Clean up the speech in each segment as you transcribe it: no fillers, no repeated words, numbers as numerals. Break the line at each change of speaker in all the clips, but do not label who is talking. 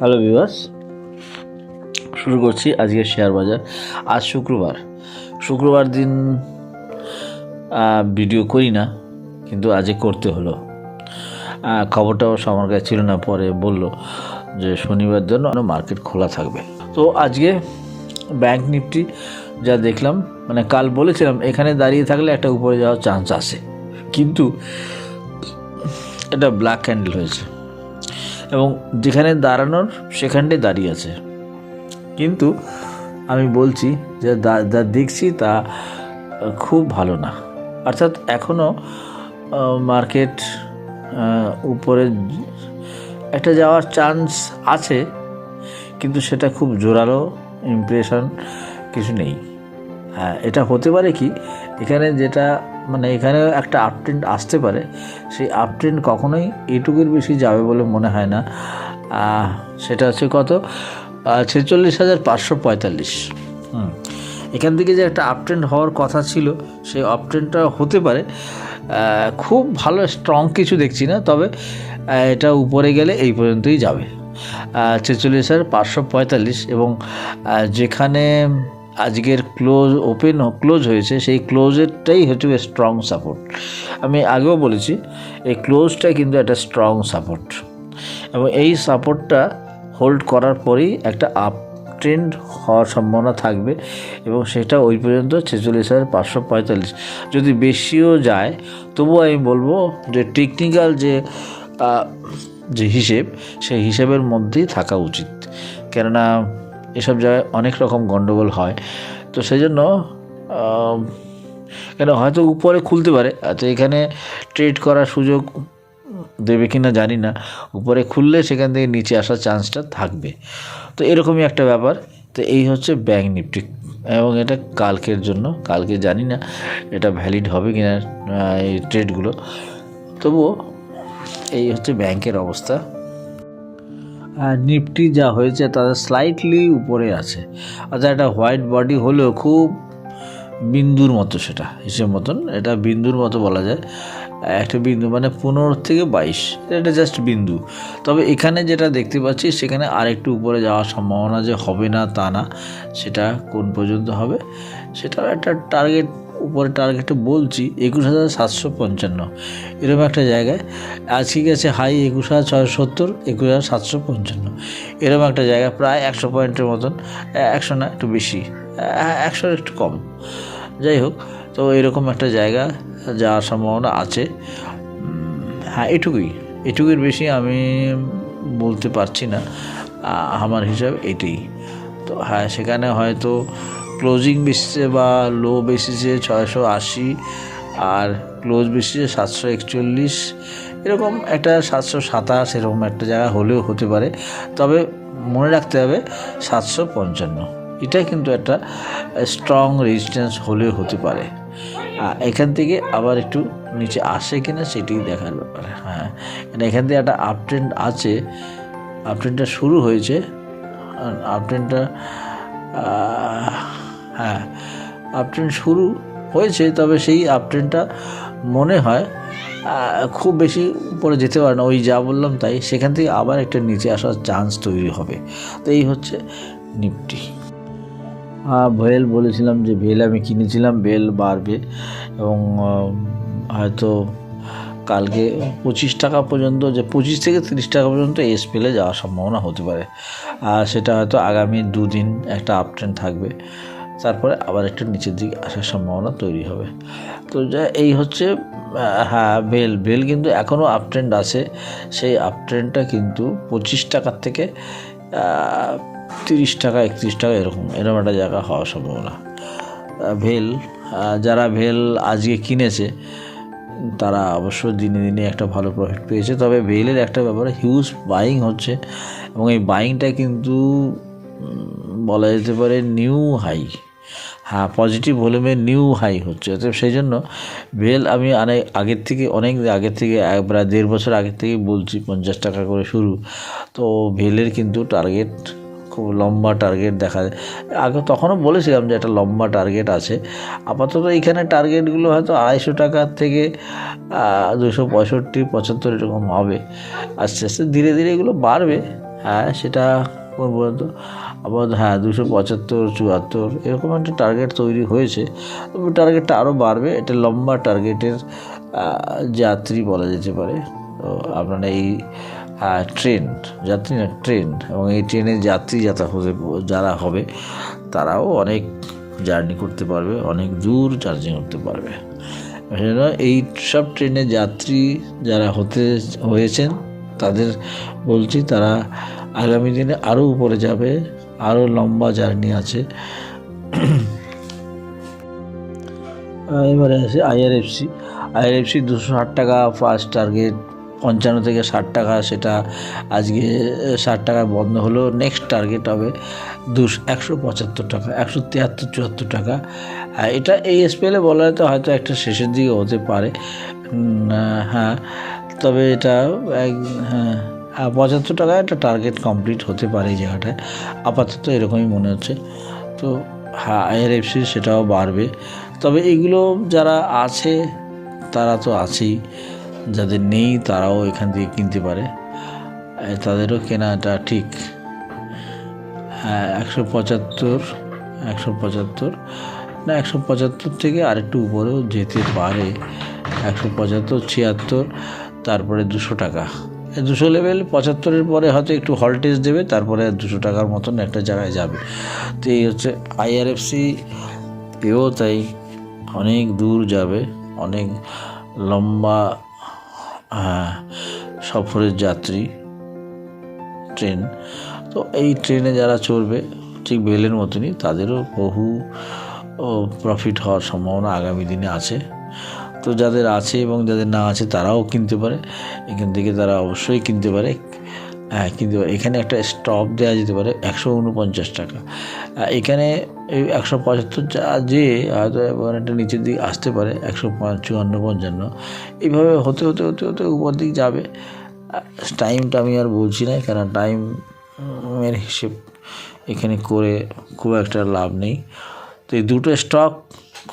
Hello viewers, শুরু করছি আজকের শেয়ার বাজার। আজ শুক্রবার দিন ভিডিও করি না, কিন্তু আজকে করতে হলো। খবরটাও আমার কাছে ছিল না, পরে বলল যে শনিবার জন্য মার্কেট খোলা থাকবে। তো আজকে ব্যাংক নিফটি যা দেখলাম, মানে কাল বলেছিলাম এখানে দাঁড়িয়ে থাকলে একটা উপরে যাওয়ার চান্স আছে, কিন্তু এটা ব্ল্যাক ক্যান্ডেল হয়েছে এবং যেখানে দাঁড়ানোর সেখানটাই দাঁড়িয়ে আছে। কিন্তু আমি বলছি যে যা দেখছি তা খুব ভালো না, অর্থাৎ এখনও মার্কেট উপরে একটা যাওয়ার চান্স আছে, কিন্তু সেটা খুব জোরালো ইমপ্রেশন কিছু নেই। হ্যাঁ, এটা হতে পারে কি, এখানে যেটা মানে এখানে একটা আপট্রেন্ড আসতে পারে, সেই আপট্রেন্ড কখনোই এইটুকুর বেশি যাবে বলে মনে হয় না। সেটা হচ্ছে কত, 46,545। এখান থেকে যে একটা আপট্রেন্ড হওয়ার কথা ছিল, সেই আপট্রেন্ডটা হতে পারে। খুব ভালো স্ট্রং কিছু দেখছি না, তবে এটা উপরে গেলে এই পর্যন্তই যাবে, 46,545। এবং যেখানে আজকের ক্লোজ হয়েছে, সেই ক্লোজেরটাই হচ্ছে স্ট্রং সাপোর্ট। আমি আগেও বলেছি এই ক্লোজটা কিন্তু একটা স্ট্রং সাপোর্ট, এবং এই সাপোর্টটা হোল্ড করার পরেই একটা আপ ট্রেন্ড হওয়ার সম্ভাবনা থাকবে, এবং সেটা ওই পর্যন্ত 46,545। যদি বেশিও যায় তবুও আমি বলবো যে টেকনিক্যাল যে হিসেব, সেই হিসেবের মধ্যেই থাকা উচিত, কেননা এসব জায়গায় অনেক রকম গণ্ডগোল হয়। তো সেই জন্য কেন হয়তো উপরে খুলতে পারে, তো এখানে ট্রেড করার সুযোগ দেবে কি না জানি না। উপরে খুললে সেখান থেকে নিচে আসার চান্সটা থাকবে, তো এরকমই একটা ব্যাপার। তো এই হচ্ছে ব্যাংক নিফটি, এবং এটা কালকের জন্য, কালকে জানি না এটা ভ্যালিড হবে কি না এই ট্রেডগুলো, তবুও এই হচ্ছে ব্যাংকের অবস্থা। নিফটি যা হয়েছে তাদের স্লাইটলি উপরে আছে, অর্থাৎ একটা হোয়াইট বডি হলেও খুব বিন্দুর মতো, সেটা হিসেব মতন এটা বিন্দুর মতো বলা যায়। একটা বিন্দু মানে 15 থেকে 22, এটা জাস্ট বিন্দু। তবে এখানে যেটা দেখতে পাচ্ছি, সেখানে আরেকটু উপরে যাওয়ার সম্ভাবনা যে হবে না তা না, সেটা কোন পর্যন্ত হবে সেটাও একটা টার্গেট, উপরে টার্গেটে বলছি 21,755, এরকম একটা জায়গায়। আজকে গেছে হাই 21,670, 21,755, এরকম একটা জায়গায় প্রায় 100 পয়েন্টের মতন, 100 না একটু বেশি, 100 একটু কম, যাই হোক। তো এরকম একটা জায়গা যাওয়ার সম্ভাবনা আছে। হ্যাঁ, এটুকুর বেশি আমি বলতে পারছি না, আমার হিসাব এটাই। তো হ্যাঁ, সেখানে হয়তো ক্লোজিং বেসিসে বা লো বেসিসে 680, আর ক্লোজ বেসিসে 741, এরকম একটা 727, এরকম একটা জায়গা হলেও হতে পারে। তবে মনে রাখতে হবে 755, এটা কিন্তু একটা স্ট্রং রেজিস্ট্যান্স হলেও হতে পারে। এখান থেকে আবার একটু নিচে আসে কিনা সেটাই দেখার ব্যাপার। হ্যাঁ, মানে এখান থেকে একটা আপট্রেন্ড আছে, আপট্রেন্ডটা শুরু হয়েছে, আপট্রেন্ডটা হ্যাঁ আপট্রেন্ড শুরু হয়েছে, তবে সেই আপট্রেন্ডটা মনে হয় খুব বেশি উপরে যেতে পারে না, ওই যা বললাম তাই। সেখান থেকে আবার একটা নিচে আসার চান্স তৈরি হবে। তো এই হচ্ছে নিফটি। ভেল বলেছিলাম যে ভেল আমি কিনেছিলাম, ভেল বাড়বে, এবং হয়তো কালকে 25 টাকা পর্যন্ত, যে 25 থেকে 30 টাকা পর্যন্ত এসপেলে যাওয়ার সম্ভাবনা হতে পারে। আর সেটা হয়তো আগামী 2 দিন একটা আপট্রেন্ড থাকবে, তারপরে আবার একটু নিচের দিকে আসার সম্ভাবনা তৈরি হবে। তো যা এই হচ্ছে, হ্যাঁ ভেল কিন্তু এখনও আপট্রেন্ড আছে, সেই আপট্রেন্ডটা কিন্তু 25 টাকার থেকে 30 টাকা 31 টাকা এরকম একটা জায়গা হওয়ার সম্ভাবনা। যারা ভেল আজকে কিনেছে তারা অবশ্য দিনে দিনে একটা ভালো প্রফিট পেয়েছে। তবে ভেলের একটা ব্যাপারে হিউজ বাইং হচ্ছে, এবং এই বাইংটা কিন্তু বলা যেতে পারে নিউ হাই, হ্যাঁ পজিটিভ ভলিউমের নিউ হাই হচ্ছে। অতএব সেই জন্য ভেল আমি অনেক আগের থেকে প্রায় 1.5 বছর আগের থেকেই বলছি 50 টাকা করে শুরু। তো ভেলের কিন্তু টার্গেট খুব লম্বা টার্গেট দেখা যায়, আগে তখনও বলেছিলাম যে একটা লম্বা টার্গেট আছে। আপাতত এইখানে টার্গেটগুলো হয়তো 250 টাকার থেকে 265, 75 এরকম হবে। আস্তে আস্তে ধীরে ধীরে এগুলো বাড়বে। হ্যাঁ সেটা কোন পর্যন্ত আবার, হ্যাঁ 275, 74 এরকম একটা টার্গেট তৈরি হয়েছে। তবে টার্গেটটা আরও বাড়বে, এটা লম্বা টার্গেটের যাত্রী বলা যেতে পারে। তো আপনারা এই ট্রেন যাত্রী না ট্রেন, এবং এই ট্রেনের যাত্রী যারা হবে তারাও অনেক জার্নি করতে পারবে, অনেক দূর জার্নি করতে পারবে। সেজন্য এই সব ট্রেনের যাত্রী যারা হয়েছেন তাদের বলছি, তারা আগামী দিনে আরও উপরে যাবে, আরও লম্বা জার্নি আছে। এবারে আছে আইআরএফসি 260 টাকা ফার্স্ট টার্গেট, 55 থেকে 60 টাকা, সেটা আজকে 60 টাকায় বন্ধ হলো। নেক্সট টার্গেট হবে 175 টাকা, 173, 74 টাকা। এটা এই স্পেলে বলা যেতে হয়তো একটা শেষের দিকে হতে পারে, হ্যাঁ তবে এটা হ্যাঁ 75 টাকায় একটা টার্গেট কমপ্লিট হতে পারে এই জায়গাটায়, আপাতত এরকমই মনে হচ্ছে। তো হ্যাঁ আইআরএফসি সেটাও বাড়বে। তবে এগুলো যারা আছে তারা তো আছেই, যাদের নেই তারাও এখান থেকে কিনতে পারে, তাদেরও কেনাটা ঠিক। হ্যাঁ 175 না 175 থেকে আরেকটু উপরেও যেতে পারে, 175, 76, তারপরে 200 টাকা, 200 লেভেল। 75-এর পরে হয়তো একটু হল্টেজ দেবে, তারপরে 200 টাকার মতন একটা জায়গায় যাবে। তো এই হচ্ছে আইআরএফসি, এও তাই অনেক দূর যাবে, অনেক লম্বা সফরের যাত্রী ট্রেন। তো এই ট্রেনে যারা চড়বে ঠিক বেলের মতনই, তাদেরও বহু প্রফিট হওয়ার সম্ভাবনা আগামী দিনে আছে। তো যাদের আছে এবং যাদের না আছে তারাও কিনতে পারে, এখান থেকে তারা অবশ্যই কিনতে পারে। কিন্তু এখানে একটা স্টপ দেওয়া যেতে পারে 149 টাকা। এখানে এই 175 যে হয়তো একটা নিচের দিকে আসতে পারে 154, 55, এইভাবে হতে হতে হতে হতে উপর দিক যাবে। টাইমটা আমি আর বলছি না, কারণ টাইমের হিসেব এখানে করে খুব একটা লাভ নেই। তো এই দুটো স্টক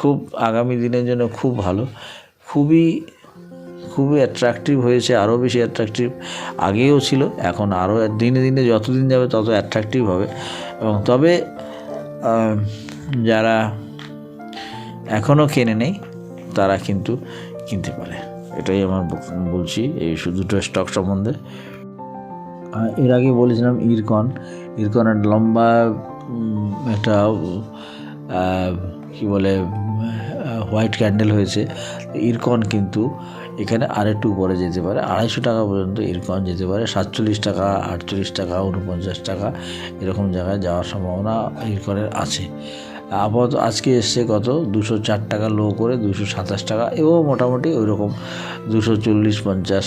খুব আগামী দিনের জন্য খুব ভালো, খুবই অ্যাট্রাকটিভ হয়েছে, আরও বেশি অ্যাট্রাকটিভ আগেও ছিল, এখন আরও দিনে দিনে যতদিন যাবে তত অ্যাট্রাকটিভ হবে। এবং তবে যারা এখনও কেনে নেই তারা কিন্তু কিনতে পারে, এটাই আমার বলছি এই দুটো স্টক সম্বন্ধে। এর আগে বলেছিলাম ইরকনের লম্বা একটা কি বলে হোয়াইট ক্যান্ডেল হয়েছে। ইরকন কিন্তু এখানে আরেকটু উপরে যেতে পারে, 250 টাকা পর্যন্ত ইরকন যেতে পারে, 47 টাকা, 48 টাকা, 49 টাকা এরকম জায়গায় যাওয়ার সম্ভাবনা ইরকনের আছে। আপাতত আজকে এসছে কত 204 টাকা লো করে 227 টাকা, এবং মোটামুটি ওই রকম 240, 50,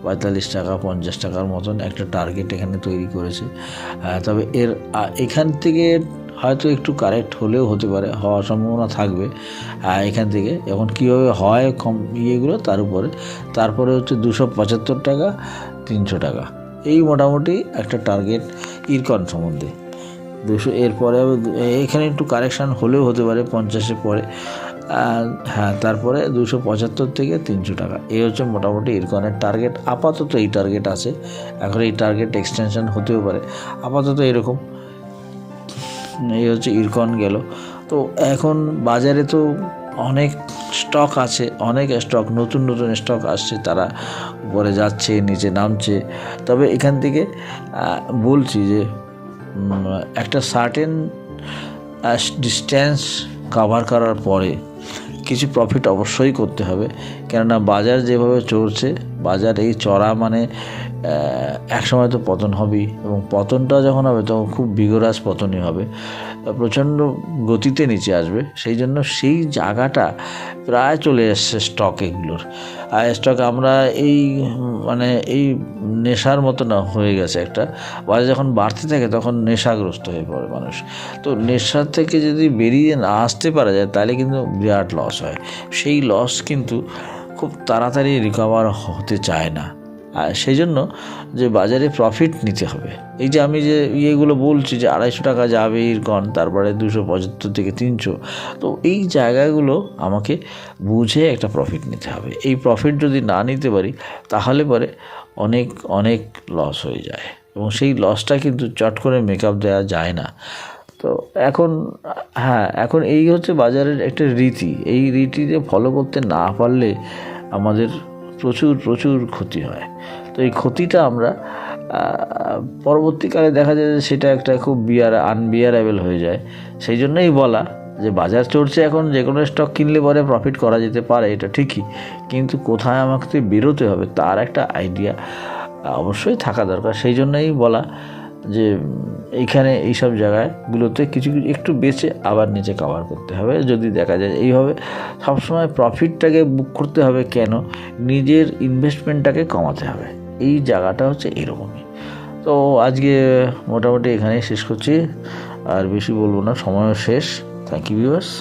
45 টাকা, 50 টাকার মতন একটা টার্গেট এখানে তৈরি করেছে। তবে এখান থেকে হয়তো একটু কারেক্ট হলেও হতে পারে, হওয়ার সম্ভাবনা থাকবে এখান থেকে। এখন কীভাবে হয় ইয়েগুলো তারপরে হচ্ছে 275 টাকা, 300 টাকা, এই মোটামুটি একটা টার্গেট ইরকন সম্বন্ধে। 200 এরপরে এখানে একটু কারেকশান হলেও হতে পারে 50-এর পরে, হ্যাঁ তারপরে 275 থেকে 300 টাকা, এই হচ্ছে মোটামুটি ইরকনের টার্গেট। আপাতত এই টার্গেট আছে, এখন এই টার্গেট এক্সটেনশন হতেও পারে, আপাতত এরকম। এই হচ্ছে ইরকন গেল। তো এখন বাজারে তো অনেক স্টক আছে, অনেক স্টক, নতুন স্টক আসছে, তারা উপরে যাচ্ছে, নিচে নামছে। তবে এখান থেকে বলছি যে একটা সার্টেন ডিস্টেন্স কভার করার পরে কিছু প্রফিট অবশ্যই করতে হবে, কেননা বাজার যেভাবে চলছে, বাজার এই চড়া মানে একসময় তো পতন হবেই, এবং পতনটা যখন হবে তখন খুব বিগরাস পতনই হবে, প্রচণ্ড গতিতে নিচে আসবে। সেই জন্য সেই জায়গাটা প্রায় চলে এসছে স্টক এগুলোর। আর স্টক আমরা এই নেশার মতো না হয়ে গেছে একটা, বাজার যখন বাড়তে থাকে তখন নেশাগ্রস্ত হয়ে পড়ে মানুষ। তো নেশার থেকে যদি বেরিয়ে না আসতে পারা যায় তাহলে কিন্তু বিরাট লস হয়, সেই লস কিন্তু খুব তাড়াতাড়ি রিকভার হতে চায় না। আর সেই জন্য যে বাজারে প্রফিট নিতে হবে, এই যে আমি যে ইয়েগুলো বলছি যে 250 টাকা যাবে ইরকন, তারপরে 275 থেকে 300, তো এই জায়গাগুলো আমাকে বুঝে একটা প্রফিট নিতে হবে। এই প্রফিট যদি না নিতে পারি তাহলে পরে অনেক লস হয়ে যায়। এবং সেই লসটা কিন্তু চট করে মেকআপ দেওয়া যায় না। তো এখন এই হচ্ছে বাজারের একটা রীতি। এই রীতিতে ফলো করতে না পারলে আমাদের প্রচুর ক্ষতি হয়। তো এই ক্ষতিটা আমরা পরবর্তীকালে দেখা যায় যে সেটা একটা খুব আনবিয়ারেবল হয়ে যায়। সেই জন্যই বলা যে বাজার চড়ছে, এখন যে কোনো স্টক কিনলে পরে প্রফিট করা যেতে পারে, এটা ঠিকই, কিন্তু কোথায় আমাকে বেরোতে হবে তার একটা আইডিয়া অবশ্যই থাকা দরকার। সেই জন্যই বলা যে এইখানে এইসব জায়গাগুলোতে কিছু একটু বেচে আবার নিচে কভার করতে হবে। যদি দেখা যায় এইভাবে সবসময় প্রফিটটাকে বুক করতে হবে, কেন নিজের ইনভেস্টমেন্টটাকে কমাতে হবে, এই জায়গাটা হচ্ছে এরকমই। তো আজকে মোটামুটি এখানেই শেষ করছি, আর বেশি বলবো না, সময়ও শেষ। Thank you viewers.